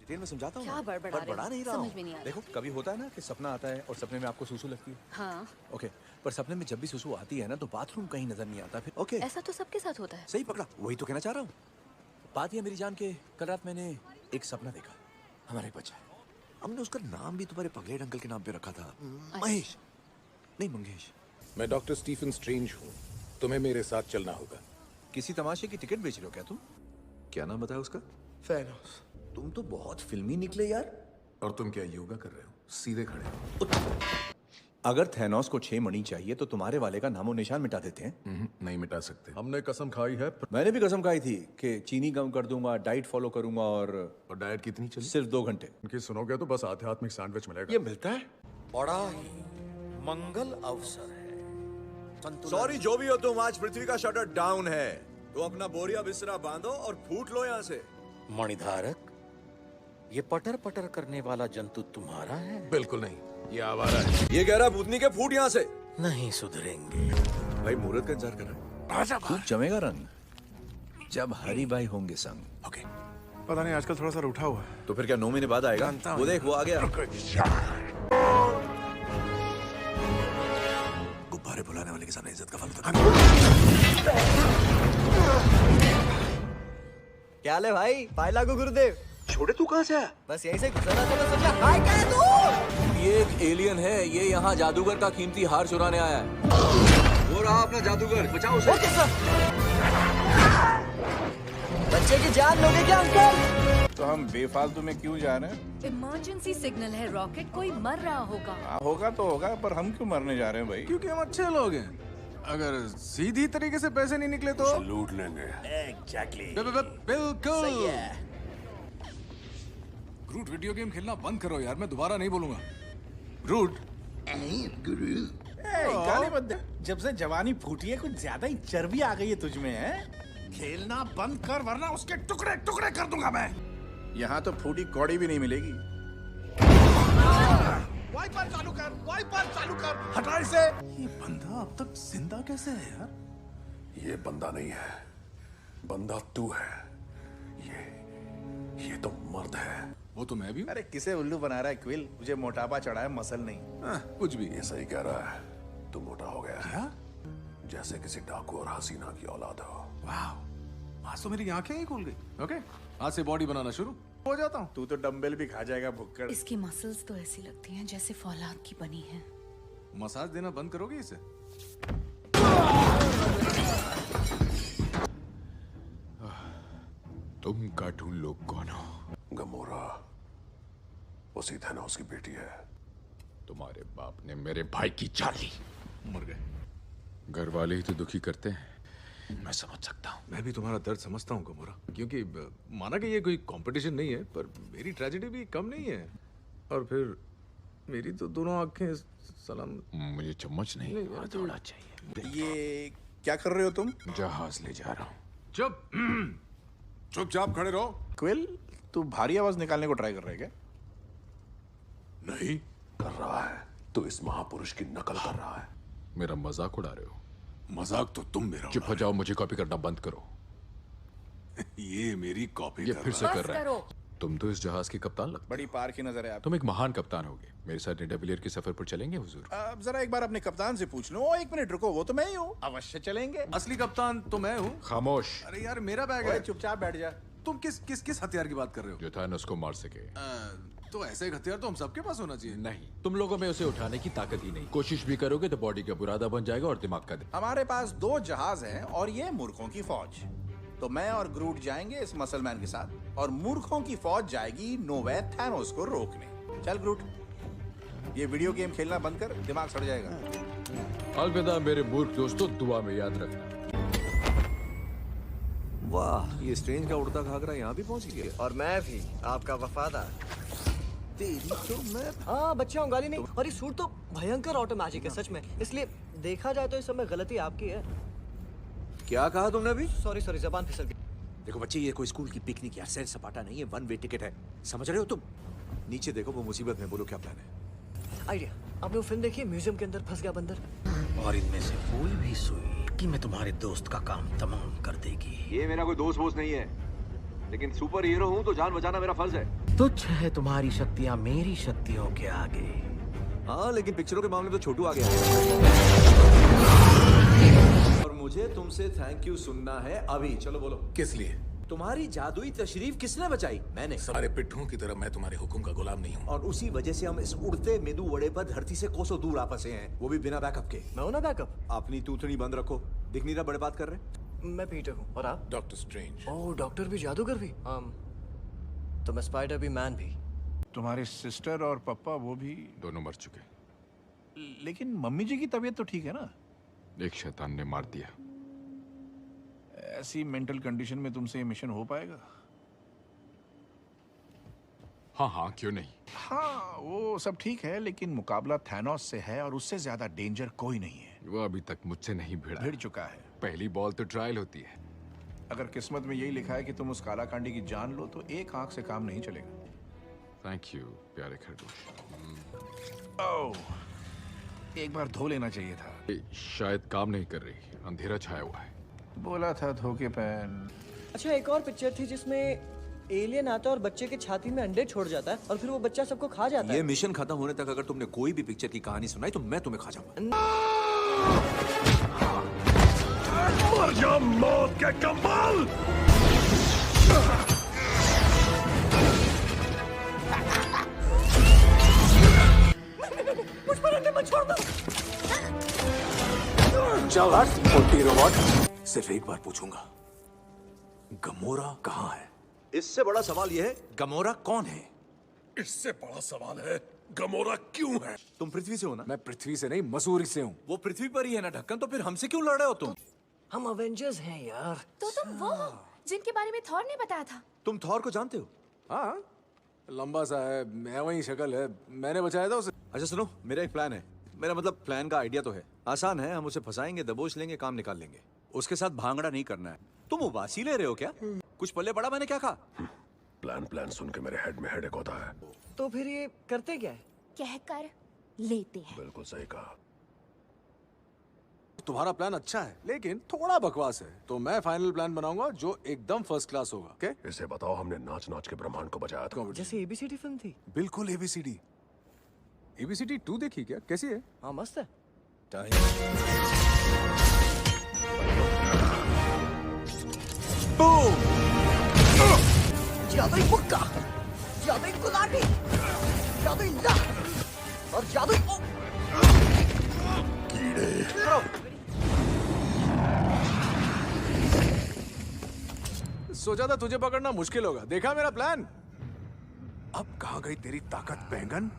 Detail में समझाता हूँ क्या ना, बड़बड़ा पर रहे हो? बड़ा नहीं रहा समझ हूँ। में नहीं आ रहा। देखो कभी होता है ना कि सपना आता है और सपने में आपको सुसु लगती है। हाँ, ओके, पर सपने में जब भी सुसु आती है ना तो बाथरूम कहीं नजर नहीं आता। फिर ओके ऐसा तो सबके साथ होता है। सही पकड़ा, वही तो कहना चाह रहा हूँ। बात यह मेरी जान के कल रात मैंने एक सपना देखा। हमारा एक बच्चा है, हमने उसका नाम भी तुम्हारे पगलेट अंकल के नाम पे रखा था, महेश नहीं मंगेश। मैं डॉक्टर स्टीफन स्ट्रेंज हूँ। तुम्हें मेरे साथ चलना होगा। किसी तमाशे की टिकट बेच रहे हो क्या तुम? क्या नाम बताया उसका? थैनोस। तुम तो बहुत फिल्मी निकले यार। और तुम क्या योगा कर रहे हो? सीधे खड़े हो। अगर थैनोस को 6 मणि चाहिए तो तुम्हारे वाले का नामो निशान मिटा देते हैं। नहीं मिटा सकते। हमने कसम खाई है। मैंने भी कसम खाई थी कि चीनी कम कर दूंगा, डाइट फॉलो करूंगा और डाइट कितनी चली? सिर्फ 2 घंटे। उनकी सुनोगे तो बस आध्यात्मिक सैंडविच मिलेगा। ये मिलता है? बड़ा ही मंगल अवसर है। संतुलन- सॉरी जो भी हो तुम, आज पृथ्वी का शटर डाउन है तो अपना बोरिया बिस्तरा बांधो और फूट लो यहाँ से। मणिधारक, ये पटर पटर करने वाला जंतु तुम्हारा है? बिल्कुल नहीं, ये आवारा है। ये कह रहा भूतनी के फूट यहाँ से। नहीं सुधरेंगे। भाई मुहूर्त का इंतजार कर रहा है। खूब जमेगा रंग जब हरी भाई होंगे संग। ओके पता नहीं आजकल थोड़ा सा रूठा हुआ है। तो फिर क्या 9 महीने बाद आएगा? जानता हूँ। वो देख वो आ गया। गुब्बारे बुलाने वाले के सामने इज्जत का फालतू। क्या हाल है भाई? पाए लागू गुरुदेव। छोटे तू कहाँ से आया? बस यहीं से गुजरा था तो सोचा हाय क्या है तू? ये एक एलियन है, ये यहाँ जादूगर का कीमती हार चुराने आया है। वो रहा अपना जादूगर, बचाओ उसे। Okay sir. बच्चे की जान लोगे क्या अंकल? तो हम बेफालतू में क्यों जा रहे हैं? इमरजेंसी सिग्नल है रॉकेट, कोई मर रहा होगा। हाँ होगा तो होगा, पर हम क्यों मरने जा रहे हैं भाई? क्योंकि हम अच्छे लोग हैं। अगर सीधी तरीके से पैसे नहीं निकले तो लूट लेंगे। बिल्कुल। रूट वीडियो गेम खेलना बंद करो यार, मैं दोबारा नहीं बोलूंगा। रूट गाली मत दे। जब से जवानी फूटी है कुछ ज्यादा ही चर्बी आ गई है तुझ में, है? खेलना बंद कर वरना उसके टुकड़े टुकड़े कर दूंगा मैं। यहाँ तो फूटी कौड़ी भी नहीं मिलेगी। वाइपर चालू कर, वाइपर चालू कर, हटा इसे। ये बंदा अब तक जिंदा कैसे है यार? ये बंदा नहीं है, बंदा तू है। ये तो मर्द है। वो तो मैं भी हूँ। अरे किसे उल्लू बना रहा है क्विल? मुझे मोटापा चढ़ा है, मसल नहीं। कुछ भी। ये सही कह रहा है, तू मोटा हो गया है। क्या? जैसे किसी डाकू और हसीना की औलाद हो। वाह, आज तो मेरी आंखें ही खुल गई। ओके, आज से बॉडी बनाना शुरू हो जाता हूँ। तू तो डंबल भी खा जाएगा भुक्कड़। इसकी मसल्स तो ऐसी लगती हैं जैसे फौलाद की बनी है। मसाज देना बंद करोगे इसे? तुम कार्टून लोग कौन हो? गमोरा उसी थैनोस की बेटी है। तुम्हारे बाप ने मेरे भाई की जान ली। मर गए। घर वाले ही तो दुखी करते हैं, मैं समझ सकता हूँ। मैं भी तुम्हारा दर्द समझता हूँ गमोरा, क्योंकि माना कि ये कोई कंपटीशन नहीं है, पर मेरी ट्रेजेडी भी कम नहीं है। और फिर मेरी तो दोनों आंखें सलाम। मुझे चम्मच नहीं हथौड़ा चाहिए। ये क्या कर रहे हो तुम? जहाज ले जा रहा हूँ। चुपचाप खड़े रहो। क्विल तू भारी आवाज निकालने को ट्राई कर रहा है क्या? नहीं कर रहा है, तू इस महापुरुष की नकल कर रहा है। मेरा मजाक उड़ा रहे हो? मजाक तो तुम मेरा चुप हो जाओ, मुझे कॉपी करना बंद करो। ये मेरी कॉपी ये फिर से बस कर रहा है। करो। तुम तो इस जहाज के कप्तान लगते बड़ी पार की नजर है आप। तुम एक महान कप्तान होगे। मेरे साथ निडाविलियर के सफर पर चलेंगे हुजूर? अब जरा एक बार अपने कप्तान से पूछ लो। 1 मिनट रुको, वो तो मैं ही हूँ। अवश्य चलेंगे। असली कप्तान तो मैं हूँ। खामोश। अरे यार मेरा बैग ओए, है। चुपचाप बैठ जा। तुम किस हथियार की बात कर रहे हो? जो था उसको मार सके। तो ऐसा एक हथियार तो हम सबके पास होना चाहिए। नहीं, तुम लोगों में उसे उठाने की ताकत ही नहीं। कोशिश भी करोगे तो बॉडी का बुरादा बन जाएगा और दिमाग का हमारे पास 2 जहाज हैं और ये मूर्खों की फौज। तो मैं और ग्रूट जाएंगे इस मसलमैन के साथ और मूर्खों की फौज जाएगी नोवे थैनोस को रोकने। चल ग्रूट, ये वीडियो गेम खेलना बंद कर, दिमाग सड़ जाएगा। अलविदा मेरे मूर्ख दोस्तों, दुआ में याद रखना। वाह, ये स्ट्रेंज का उड़ता घाघरा यहाँ भी पहुँच गया। और मैं भी आपका वफादार। तेरी तो मैं। हाँ बच्चा हूँ, गाली नहीं। और ये सूट तो भयंकर ऑटोमैजिक है सच में, इसलिए देखा जाए तो इस समय गलती आपकी है। क्या कहा तुमने अभी? सॉरी जबान फिसल गई। देखो बच्चे, ये कोई स्कूल की पिकनिक या सैर सपाटा नहीं है, 1 वे टिकट है। समझ रहे हो तुम? नीचे देखो, वो मुसीबत में। बोलो क्या प्लान है? आइडिया, आपने वो फिल्म देखी है म्यूजियम के अंदर फंस गया बंदर? और इनमें से कोई भी सुई कि मैं तुम्हारे दोस्त का काम तमाम कर देगी। ये मेरा कोई दोस्त वोस्त नहीं है। लेकिन सुपर हीरो हूँ तो जान बचाना मेरा फर्ज है। तुच्छ है तुम्हारी शक्तियां मेरी शक्तियों के आगे। हाँ, लेकिन पिक्चरों के मामले में तो छोटू आ गया। और मुझे तुमसे थैंक यू सुनना है अभी। चलो बोलो। किस लिए? तुम्हारी जादुई तशरीफ किसने बचाई? मैंने। सारे पिट्ठुओं की तरह मैं तुम्हारे हुक्म का गुलाम नहीं हूँ। और उसी वजह से हम इस उड़ते मेदू वड़े पर धरती से कोसों दूर आ फंसे हैं, वो भी बिना बैकअप के। मैं हूं ना बैकअप। अपनी तूतनी बंद रखो, दिख नहीं रहा बड़े बात कर रहे। मैं पीटर हूँ और आप? Doctor strange. ओह, डॉक्टर भी, जादूगर भी। तो मैं स्पाइडर भी, मैन भी। तुम्हारे सिस्टर और पापा वो भी? दोनों मर चुके। लेकिन मम्मी जी की तबीयत तो ठीक है ना? एक शैतान ने मार दिया। ऐसी मेंटल कंडीशन में तुमसे ये मिशन हो पाएगा? हाँ हाँ, क्यों नहीं। हाँ, वो सब ठीक है, लेकिन मुकाबला थैनोस से है और उससे ज्यादा डेंजर कोई नहीं है। वो अभी तक मुझसे नहीं भिड़ा। भिड़ चुका है। पहली बॉल तो ट्रायल होती है। अगर किस्मत में यही लिखा है कि तुम उस कालाकांडी की जान लो तो एक आंख से काम नहीं चलेगा। थैंक यू प्यारे खरगोश। ओह, एक बार धो लेना चाहिए था। ये शायद काम नहीं कर रही, अंधेरा छाया हुआ है। बोला था धोखे पहन। अच्छा, एक और पिक्चर थी जिसमें एलियन आता है और बच्चे की छाती में अंडे छोड़ जाता है और फिर वो बच्चा सबको खा जाता ये है। मिशन खत्म होने तक अगर तुमने कोई भी पिक्चर की कहानी सुनाई तो मैं तुम्हें खा जाऊंगा। मर जा मौत के कमाल! मुझ पर अंडे मत छोड़ दो। चल हट पोटी रोबोट। सिर्फ एक बार पूछूंगा, गमोरा कहाँ है? इससे बड़ा सवाल यह है, गमोरा कौन है? इससे बड़ा सवाल है, गमोरा क्यों है? तुम पृथ्वी से हो ना? मैं पृथ्वी से नहीं, मसूरी से हूँ। वो पृथ्वी पर ही है ना ढक्कन, तो फिर हमसे क्यों लड़ रहे हो तुम? हम अवेंजर्स हैं यार। तो तुम वो हो जिनके बारे में थॉर ने बताया था। तुम थॉर को जानते हो? हाँ, लंबा सा है, मैं वही शक्ल है, मैंने बचाया था उसे। अच्छा सुनो, मेरा एक प्लान है। मेरा मतलब प्लान का आइडिया तो है, आसान है। हम उसे फंसाएंगे, दबोच लेंगे, काम निकाल लेंगे। उसके साथ भांगड़ा नहीं करना है। तुम उबासी ले रहे हो क्या? कुछ पल्ले पड़ा मैंने क्या कहा? प्लान सुन के मेरे हेड में हेडेक होता है। तो फिर ये करते क्या है? कहकर लेते हैं। बिल्कुल सही कहा। तुम्हारा प्लान अच्छा है, लेकिन थोड़ा बकवास है। तो मैं फाइनल प्लान बनाऊंगा जो एकदम फर्स्ट क्लास होगा। ओके? इसे बताओ, हमने नाच नाच के ब्रह्मांड को बचाया था। जैसे एबीसीडी फिल्म थी। बिल्कुल एबीसीडी। एबीसीडी 2 देखी क्या? कैसी है? हाँ, मस्त है। जादुई मुक्का, जादुई गुलाटी, जादुई लात और जादुई सोचा था तुझे पकड़ना मुश्किल होगा। देखा मेरा प्लान? अब कहाँ गई तेरी ताकत बैंगन?